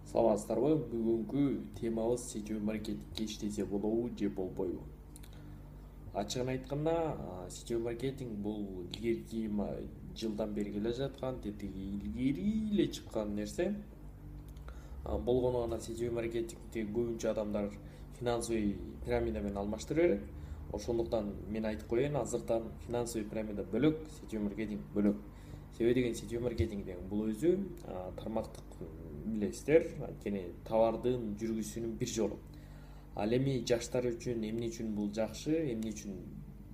Саламатсыздарбы? Бүгүнкү темабыз сетевой маркетингге иштесе болобу же болбойбу? Ачыгын айтканда, сетевой маркетинг бул илгерки жылдан бери келе жаткан, тетиги илгери эле чыккан нерсе. Болгону гана сетевой маркетингди көбүнчө адамдар финансовый пирамида менен алмаштыра берет. Ошондуктан мен айтып коеюн, азыртан финансовый пирамида бөлөк, сетевой маркетинг бөлөк. Себеби деген сетевой маркетинг деген бул өзү тармактык билесиздер, анткени товардын жүргүзүүнүн бир жолу. Ал эми жаштар үчүн эмне үчүн бул жакшы, эмне үчүн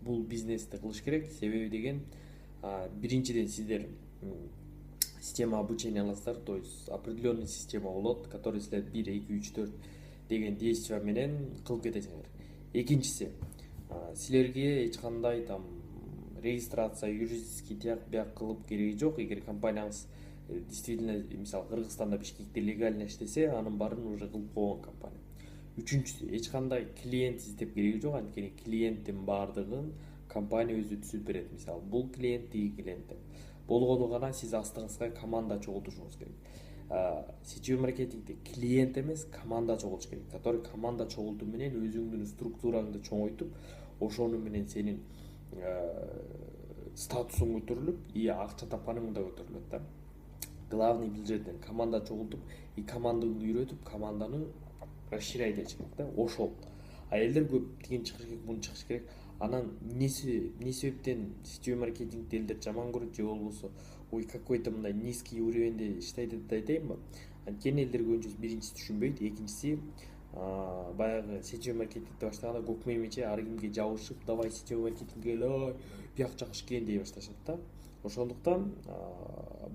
бул бизнести кылыш керек? Себеби деген биринчиден сиздер система обучения аласыздар, то есть определенный система болот, который силер 1, 2, 3, 4 деген действия менен кылып кетесиңер. Экинчиси, силерге эч кандай там регистрация, юридический тияк бияк кылып кереги жок. Эгер компанияңыз действительно, мисалы Кыргызстанда Бишкекте легально иштесе, анын баарын уже кылып койгон компания. Үчүнчүсү, эч кандай клиент издеп кереги жок, анткени клиенттин баардыгын компания өзү түзүп берет. Мисалы, бул клиент, тиги клиент деп. Болгону гана сиз астыңызга команда чогултушуңуз керек. Сетевой маркетингде клиент эмес, команда чогултуш керек, который команда чогултуу менен өзүңдүн структураңды чоңойтуп, ошону менен сенин статусуң көтөрүлүп, и акча тапканың да көтөрүлөт да. Главный бул жерден команда чогултуп, и командаңды үйрөтүп, команданы расширять этиш керек да. Ошол. Элдер көп тигин чыгыш керек, муну чыгыш керек. Анан эмне себептен сетевой маркетингди элдер жаман көрөт же болбосо ой какой-то мындай низкий уровеньде иштейт деп айтайынбы? Анткени элдер көбүнчөсү биринчиси түшүнбөйт, экинчиси баягы сетевой маркетингди баштаганда көкмемиче ар кимге жабышып, давай сетевой маркетингге кел, бияк жакшы экен дей башташат да. Ошондуктан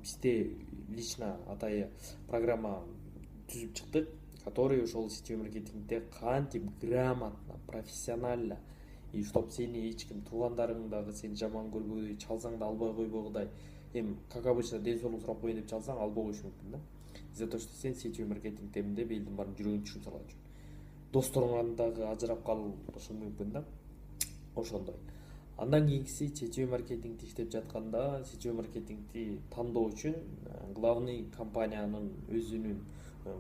бизде лично атайы программа түзүп чыктык, который ошол сетевой маркетингде кантип грамотно, профессионально, и чтоб сени эч ким туугандарың дагы сени жаман көрбөгөй, чалсаң да албай койбогудай, эми как обычно ден соолук сурап коеюн деп чалсаң албай коюшу мүмкүн да. За то, что сен сетевой маркетинг теминде элдин баарын жүрөгүн түшүнүп салган үчүн. Досторуңан дагы ажырап калышы мүмкүн да. Ошондой. Андан кийинкиси, сетевой маркетингди иштеп жатканда, сетевой маркетингди тандоо үчүн главный компаниянын өзүнүн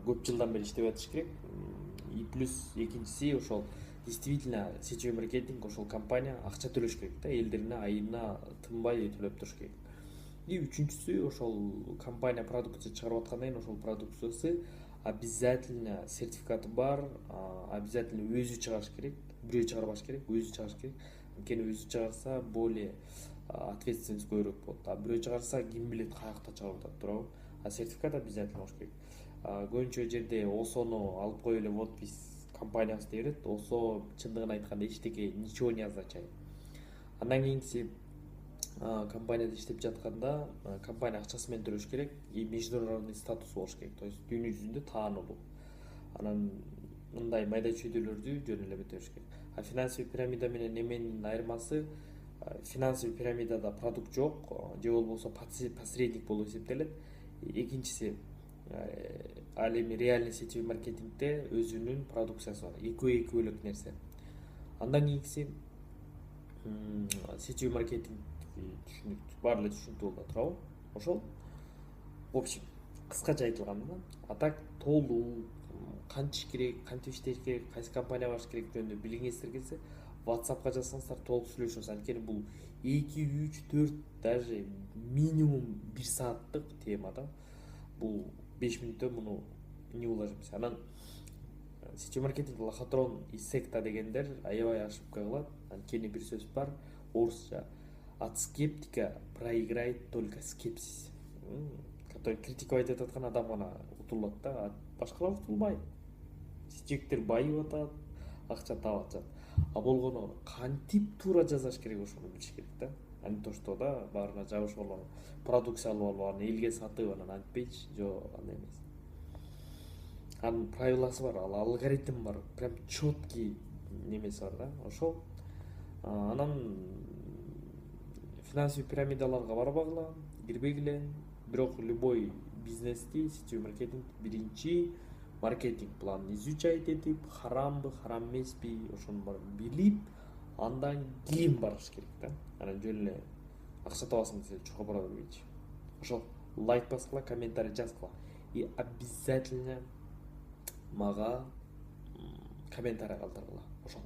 көп жылдан бери иштеп атыш керек. И плюс экинчиси, ошол действительно сетевой маркетинг ошол компания акча төлөш керек да, элдерине айына тынбай төлөп туруш керек. И үчүнчүсү, ошол компания продукция чыгарып аткандан кийин ошол продукциясы обязательно сертификаты бар, обязательно өзү чыгарыш керек, бирөө чыгарбаш керек, өзү чыгарыш керек. Анткени өзү чыгарса более ответственность көбүрөөк болот. Бирөө чыгарса ким билет каякта чыгарып атат, туурабы? Сертификат обязательно болуш керек. Көбүнчө жерде ОСОну алып коюп эле вот биз компаниябыз дей берет. ОСО чындыгын айтканда эчтеке ничего не означает. Андан кийинкиси, компанияда иштеп жатканда компания акчасы менен төлөш керек и международный статус болуш керек, то есть дүйнө жүзүндө таанылуу. Анан мындай майда чүйдөлөрдү жөн эле бүтөш керек. Финансовый пирамида менен эменин айырмасы, финансовый пирамидада продукт жок, же болбосо посредник болуп эсептелет. Экинчиси, ал эми реальный сетевой маркетингде өзүнүн продукциясы бар, экөө бөлөк нерсе. Андан кийинкиси, сетевой маркетинг түшүнүктүү, баары эле түшүнүктүү болду, туурабы? Ошол. В общем, кыскача айтылганда, а так толуу кантип керек, кантип иштеш керек, кайсы компанияга барыш керек жөнүндө билгиңиздер келсе, WhatsAppка жазсаңыздар толук сүйлөшөбүз. Анткени бул 2, 3, 4, даже минимум 1 сааттык тема да. Бул 5 мүнөттө муну не уложимся. Анан сетевой маркетинг лохотрон и секта дегендер аябай ошибка кылат. Анткени бир сөз бар, орусча: от скептика проиграет только скепсис. Который критиковать этип аткан адам гана утулат да, башкалар утулбайт. Сетевиктер байып атат, акча таап атышат. Болгону кантип туура жасаш керек, ошону билиш керек да. А не то, что да, баарына жабышып алып, продукция алып алып, аны элге сатып, анан антпейчи, жок, андай эмес. Анын правиласы бар, ал алгоритм бар, прям четкий немеси бар да, ошол. Анан финансовый пирамидаларга барбагыла, кирбегиле. Бирок любой бизнести сетевой маркетинг биринчи маркетинг планын изучать этип, харамбы, харам эмеспи, ошону баарын билип, андан кийин барыш керек да. Анан жөн эле акча табасың десе чуркап бара бербейчи. Ошол. Лайк баскыла, комментарий жазгыла. И обязательно мага комментарий калтыргыла ошол.